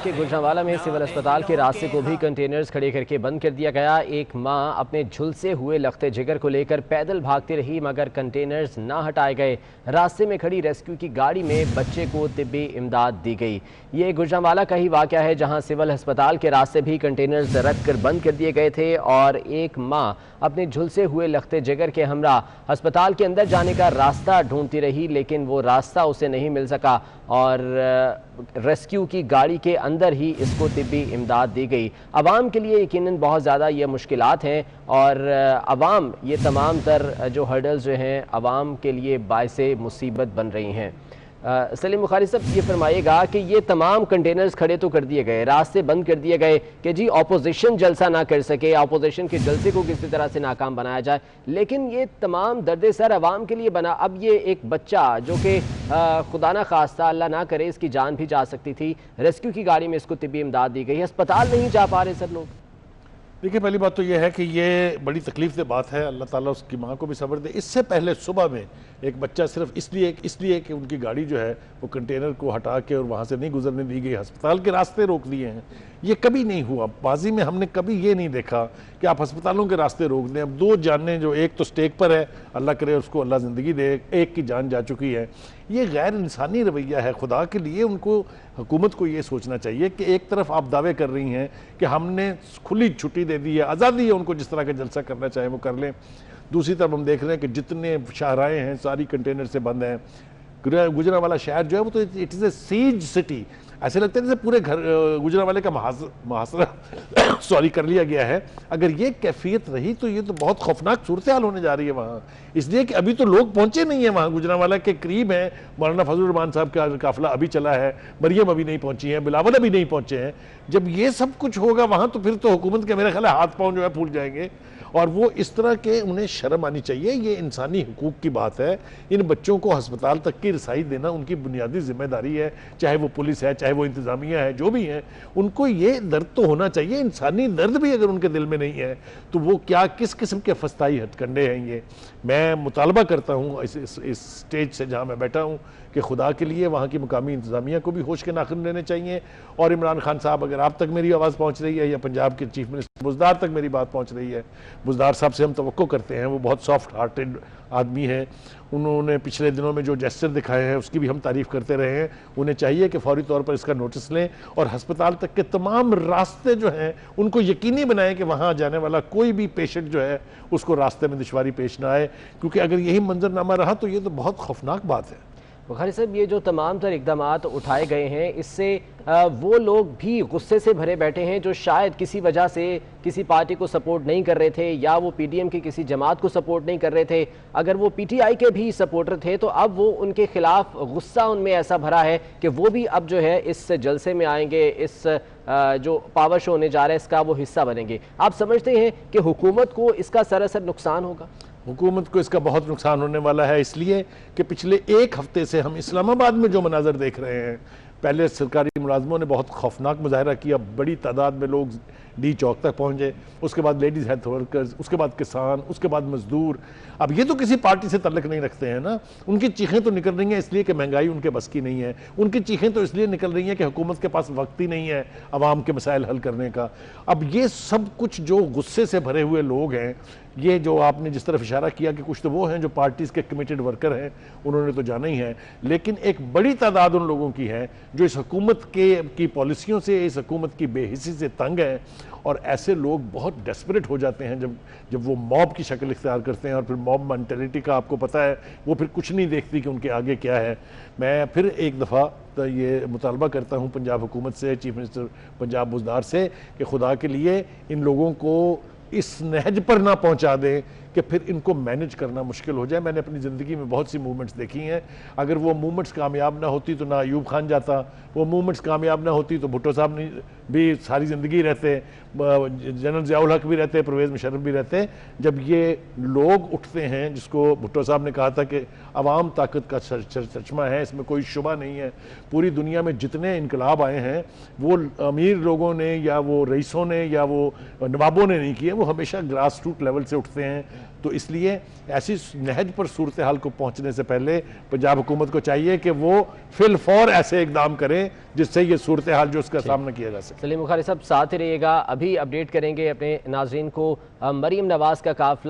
کہ گجرانوالہ میں سول اسپتال کے راستے کو بھی کنٹینرز کھڑے کر کے بند کر دیا گیا۔ ایک ماں اپنے جھلسے ہوئے لختے جگر کو لے کر پیدل بھاگتی رہی مگر کنٹینرز نہ ہٹائے گئے۔ راستے میں کھڑی ریسکیو کی گاڑی میں بچے کو طبی امداد دی گئی۔ یہ گجرانوالہ کا ہی واقعہ ہے جہاں سول اسپتال کے راستے بھی کنٹینرز رکھ کر بند کر دیے گئے تھے اور ایک ماں اپنے جھلسے ہوئے لختے جگر کے ہمراہ اسپتال کے اندر جانے کا راستہ ڈھونڈتی رہی لیکن وہ راستہ اسے نہیں مل سکا اور ریسکیو کی گاڑی کے اندر ہی اس کو طبی امداد دی گئی۔ عوام کے لیے یقیناً بہت زیادہ یہ مشکلات ہیں اور عوام یہ تمام تر جو ہرڈلز جو ہیں عوام کے لیے باعث مصیبت بن رہی ہیں۔ سلیم بخاری صاحب یہ فرمائیے گا کہ یہ تمام کنٹینرز کھڑے تو کر دیے گئے، راستے بند کر دیے گئے کہ جی اپوزیشن جلسہ نہ کر سکے، اپوزیشن کے جلسے کو کسی طرح سے ناکام بنایا جائے، لیکن یہ تمام درد سر عوام کے لیے بنا۔ اب یہ ایک بچہ جو کہ خدا نہ خواستہ اللہ نہ کرے اس کی جان بھی جا سکتی تھی، ریسکیو کی گاڑی میں اس کو طبی امداد دی گئی، ہسپتال نہیں جا پا رہے سر لوگ۔ دیکھیں پہلی بات تو یہ ہے کہ یہ بڑی تکلیف دہ بات ہے، اللہ تعالیٰ اس کی ماں کو بھی صبر دے۔ اس سے پہلے صبح میں ایک بچہ صرف اس لیے کہ ان کی گاڑی جو ہے وہ کنٹینر کو ہٹا کے اور وہاں سے نہیں گزرنے دی گئی، ہسپتال کے راستے روک دیے ہیں، یہ کبھی نہیں ہوا۔ ماضی میں ہم نے کبھی یہ نہیں دیکھا کہ آپ ہسپتالوں کے راستے روک دیں۔ اب دو جانیں جو ایک تو سٹیک پر ہے، اللہ کرے اس کو اللہ زندگی دے، ایک کی جان جا چکی ہے، یہ غیر انسانی رویہ ہے۔ خدا کے لیے ان کو حکومت کو یہ سوچنا چاہیے کہ ایک طرف آپ دعوے کر رہی ہیں کہ ہم نے کھلی چھٹی دے دی ہے، آزادی ہے ان کو جس طرح کا جلسہ کرنا چاہیں وہ کر لیں، دوسری طرف ہم دیکھ رہے ہیں کہ جتنے شاہراہیں ہیں ساری کنٹینر سے بند ہیں۔ گجرانوالہ شہر جو ہے وہ تو it is a sage city, ایسے لگتا ہے جیسے پورے گجرانوالے کا محاصرہ کر لیا گیا ہے۔ اگر یہ کیفیت رہی تو یہ تو بہت خوفناک صورتحال ہونے جا رہی ہے وہاں، اس لیے کہ ابھی تو لوگ پہنچے نہیں ہیں وہاں، گجرانوالہ کے قریب ہیں، مولانا فضل الرحمان صاحب کا قافلہ ابھی چلا ہے، مریم ابھی نہیں پہنچی ہیں، بلاول ابھی نہیں پہنچے ہیں۔ جب یہ سب کچھ ہوگا وہاں تو پھر تو حکومت کے میرے خیال ہے ہاتھ پاؤں جو ہے پھول جائیں گے، اور وہ اس طرح کے انہیں شرم آنی چاہیے۔ یہ انسانی حقوق کی بات ہے، ان بچوں کو ہسپتال تک کی رسائی دینا ان کی بنیادی ذمہ داری ہے، چاہے وہ پولیس ہے، چاہے وہ انتظامیہ ہے، جو بھی ہیں، ان کو یہ درد تو ہونا چاہیے۔ انسانی درد بھی اگر ان کے دل میں نہیں ہے تو وہ کیا کس قسم کے فسطائی ہتھ کنڈے ہیں یہ۔ میں مطالبہ کرتا ہوں اس سٹیج سے جہاں میں بیٹھا ہوں کہ خدا کے لیے وہاں کی مقامی انتظامیہ کو بھی ہوش کے ناخن لینے چاہیے، اور عمران خان صاحب اگر آپ تک میری آواز پہنچ رہی ہے یا پنجاب کے چیف منسٹر بزدار تک میری بات پہنچ رہی ہے، بزدار صاحب سے ہم توقع کرتے ہیں، وہ بہت سافٹ ہارٹڈ آدمی ہیں، انہوں نے پچھلے دنوں میں جو جیسچر دکھائے ہیں اس کی بھی ہم تعریف کرتے رہے ہیں۔ انہیں چاہیے کہ فوری طور پر اس کا نوٹس لیں اور ہسپتال تک کے تمام راستے جو ہیں ان کو یقینی بنائیں کہ وہاں جانے والا کوئی بھی پیشنٹ جو ہے اس کو راستے میں دشواری پیش نہ آئے، کیونکہ اگر یہی منظرنامہ رہا تو یہ تو بہت خوفناک بات ہے۔ بخاری صاحب یہ جو تمام تر اقدامات اٹھائے گئے ہیں اس سے وہ لوگ بھی غصے سے بھرے بیٹھے ہیں جو شاید کسی وجہ سے کسی پارٹی کو سپورٹ نہیں کر رہے تھے یا وہ پی ڈی ایم کی کسی جماعت کو سپورٹ نہیں کر رہے تھے، اگر وہ پی ٹی آئی کے بھی سپورٹر تھے تو اب وہ ان کے خلاف غصہ ان میں ایسا بھرا ہے کہ وہ بھی اب جو ہے اس جلسے میں آئیں گے، اس جو پاور شو ہونے جا رہا ہے اس کا وہ حصہ بنیں گے۔ آپ سمجھتے ہیں کہ حکومت کو اس کا سراسر نقصان ہوگا؟ حکومت کو اس کا بہت نقصان ہونے والا ہے، اس لیے کہ پچھلے ایک ہفتے سے ہم اسلام آباد میں جو مناظر دیکھ رہے ہیں، پہلے سرکاری ملازموں نے بہت خوفناک مظاہرہ کیا، بڑی تعداد میں لوگ ڈی چوک تک پہنچے، اس کے بعد لیڈیز ہیلتھ ورکرز، اس کے بعد کسان، اس کے بعد مزدور۔ اب یہ تو کسی پارٹی سے تعلق نہیں رکھتے ہیں نا، ان کی چیخیں تو نکل رہی ہیں اس لیے کہ مہنگائی ان کے بس کی نہیں ہے، ان کی چیخیں تو اس لیے نکل رہی ہیں کہ حکومت کے پاس وقت ہی نہیں ہے عوام کے مسائل حل کرنے کا۔ اب یہ سب کچھ جو غصے سے بھرے ہوئے لوگ ہیں، یہ جو آپ نے جس طرف اشارہ کیا کہ کچھ تو وہ ہیں جو پارٹیز کے کمیٹڈ ورکر ہیں، انہوں نے تو جانا ہی ہے، لیکن ایک بڑی تعداد ان لوگوں کی ہے جو اس حکومت کی پالیسیوں سے، اس حکومت کی بے حسی سے تنگ ہیں، اور ایسے لوگ بہت ڈیسپریٹ ہو جاتے ہیں جب وہ موب کی شکل اختیار کرتے ہیں، اور پھر موب مینٹیلٹی کا آپ کو پتہ ہے وہ پھر کچھ نہیں دیکھتی کہ ان کے آگے کیا ہے۔ میں پھر ایک دفعہ یہ مطالبہ کرتا ہوں پنجاب حکومت سے، چیف منسٹر پنجاب بزدار سے، کہ خدا کے لیے ان لوگوں کو اس نہج پر نہ پہنچا دیں کہ پھر ان کو مینج کرنا مشکل ہو جائے۔ میں نے اپنی زندگی میں بہت سی موومنٹس دیکھی ہیں، اگر وہ موومنٹس کامیاب نہ ہوتی تو نہ ایوب خان جاتا، وہ موومنٹس کامیاب نہ ہوتی تو بھٹو صاحب بھی ساری زندگی رہتے، جنرل ضیاء الحق بھی رہتے، پرویز مشرف بھی رہتے۔ جب یہ لوگ اٹھتے ہیں، جس کو بھٹو صاحب نے کہا تھا کہ عوام طاقت کا چشمہ ہے، اس میں کوئی شبہ نہیں ہے، پوری دنیا میں جتنے انقلاب آئے ہیں وہ امیر لوگوں نے یا وہ رئیسوں نے یا وہ نوابوں نے نہیں کیے، وہ ہمیشہ گراس روٹ لیول سے اٹھتے ہیں، تو اس لیے ایسی نہج پر صورتحال کو پہنچنے سے پہلے پنجاب حکومت کو چاہیے کہ وہ فی الفور ایسے اقدام کریں جس سے یہ صورتحال جو اس کا سامنا کیا جا سکے۔ سلیم بخاری صاحب ساتھ رہیے گا، ابھی اپڈیٹ کریں گے اپنے ناظرین کو۔ مریم نواز کا قافلہ